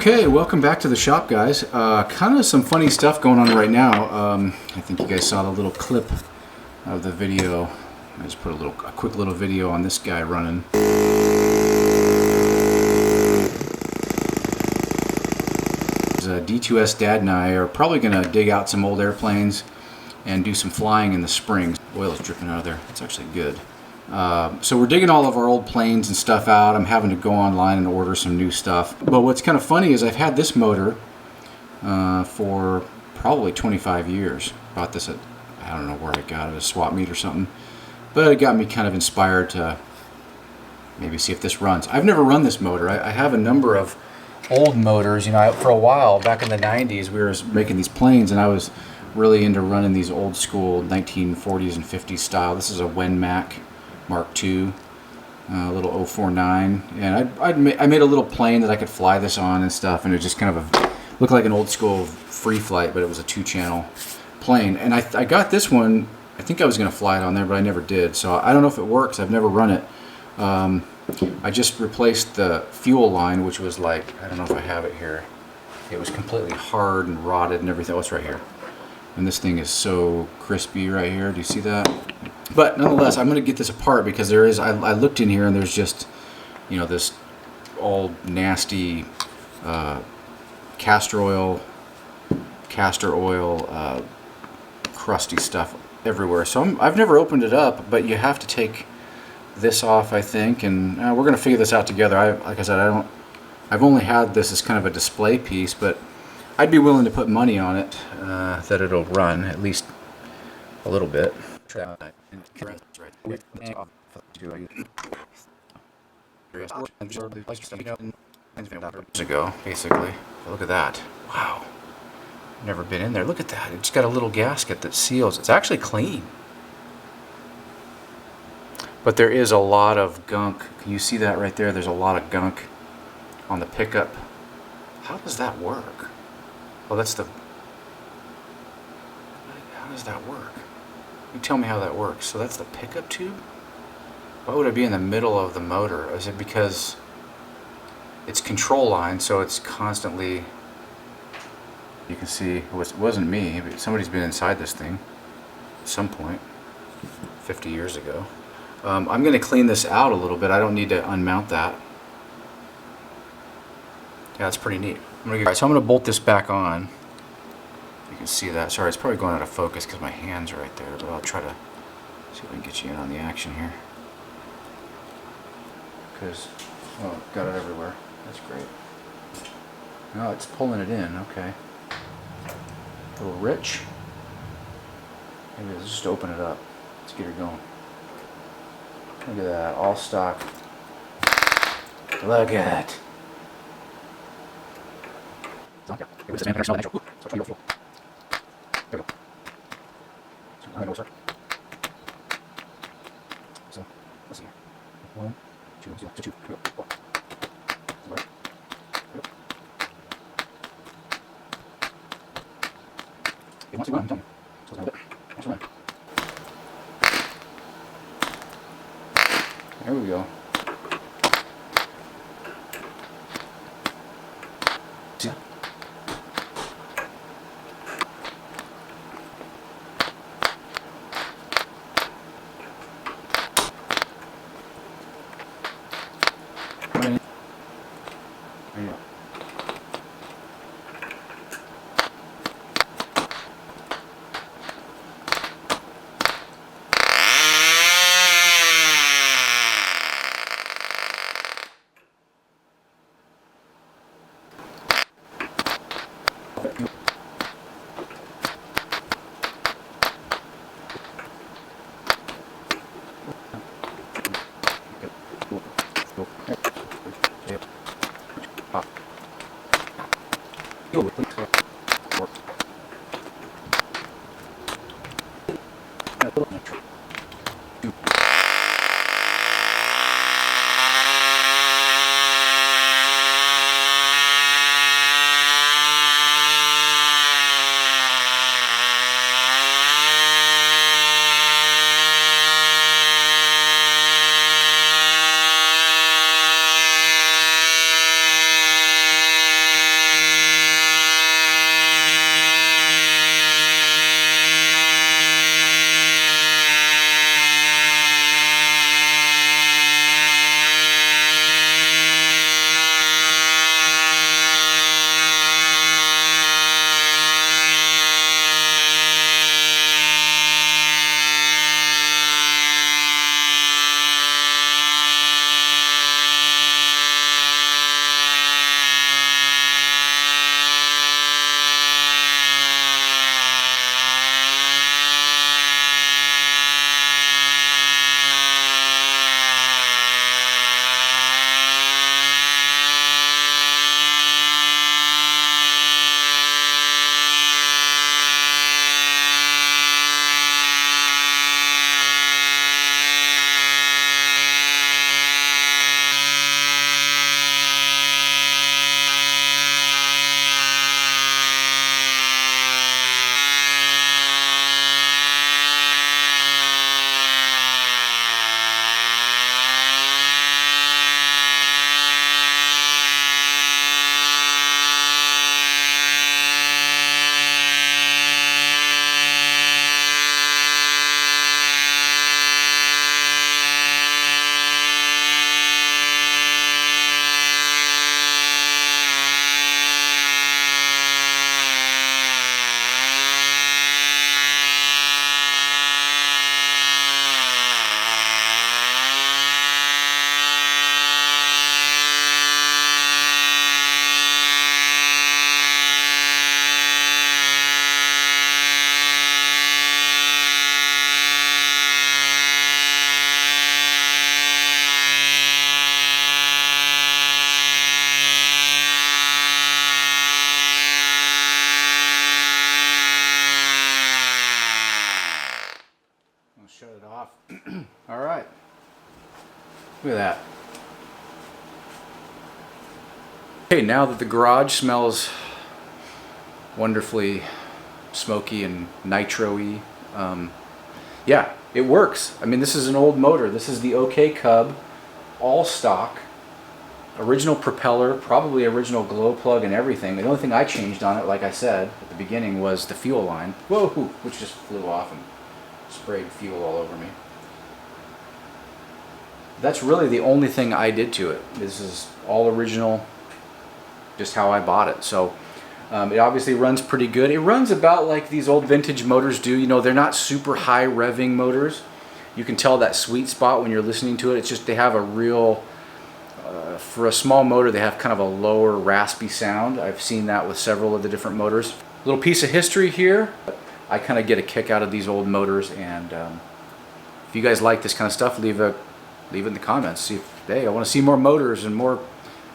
Okay, welcome back to the shop, guys. Kind of some funny stuff going on right now. I think you guys saw the little clip of the video. I just put a quick little video on this guy running. D2S Dad and I are probably going to dig out some old airplanes and do some flying in the spring. Oil is dripping out of there. It's actually good. So we're digging all of our old planes and stuff out. I'm having to go online and order some new stuff. But what's kind of funny is I've had this motor for probably 25 years. Bought this at, I don't know where I got it, a swap meet or something. But it got me kind of inspired to maybe see if this runs. I've never run this motor. I have a number of old motors. You know, for a while, back in the 90s, we were making these planes and I was really into running these old school 1940s and 50s style. This is a Wenmac Mark II, a little 049, and I made a little plane that I could fly this on and stuff, and it just kind of looked like an old school free flight, but it was a 2-channel plane. And I got this one. I think I was going to fly it on there, but I never did, so I don't know if it works. I've never run it. I just replaced the fuel line, which was like, I don't know if I have it here. It was completely hard and rotted and everything. Oh, it's right here. And this thing is so crispy right here. Do you see that? But nonetheless, I'm going to get this apart because there is, I looked in here and there's just, you know, this old nasty castor oil, crusty stuff everywhere. So I've never opened it up, but you have to take this off, I think, and we're going to figure this out together. Like I said, I've only had this as kind of a display piece, but I'd be willing to put money on it that it'll run at least a little bit. Ago, basically. Look at that. Wow. Never been in there. Look at that. It's got a little gasket that seals. It's actually clean. But there is a lot of gunk. Can you see that right there? There's a lot of gunk on the pickup. How does that work? Oh, that's the... How does that work? You tell me how that works. So that's the pickup tube? Why would it be in the middle of the motor? Is it because it's control line, so it's constantly... You can see, it wasn't me, but somebody's been inside this thing at some point, 50 years ago. I'm going to clean this out a little bit. I don't need to unmount that. Yeah, that's pretty neat. Alright, so I'm going to bolt this back on. You can see that. Sorry, it's probably going out of focus because my hand's right there, but I'll try to see if I can get you in on the action here. Because, oh, got it everywhere. That's great. Oh, it's pulling it in. Okay. A little rich. Maybe let's just open it up. Let's get her going. Look at that, all stock. Look at it. So, let's see. 1, 2, 2. Here we go. It wants to run, tell me. So it's a bit. There we go. See? There you go. Look at that. Okay, now that the garage smells wonderfully smoky and nitro-y, yeah, it works. I mean, this is an old motor. This is the OK Cub, all stock, original propeller, probably original glow plug and everything. The only thing I changed on it, like I said at the beginning, was the fuel line. Whoa, which just flew off and sprayed fuel all over me. That's really the only thing I did to it. This is all original, just how I bought it. So it obviously runs pretty good. It runs about like these old vintage motors do. You know, they're not super high revving motors. You can tell that sweet spot when you're listening to it. It's just they have a real, for a small motor, they have kind of a lower raspy sound. I've seen that with several of the different motors. Little piece of history here. I kind of get a kick out of these old motors, and if you guys like this kind of stuff, leave it in the comments. See if, hey, I want to see more motors and more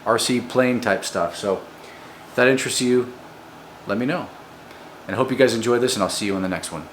RC plane type stuff. So if that interests you, let me know. And I hope you guys enjoy this, and I'll see you in the next one.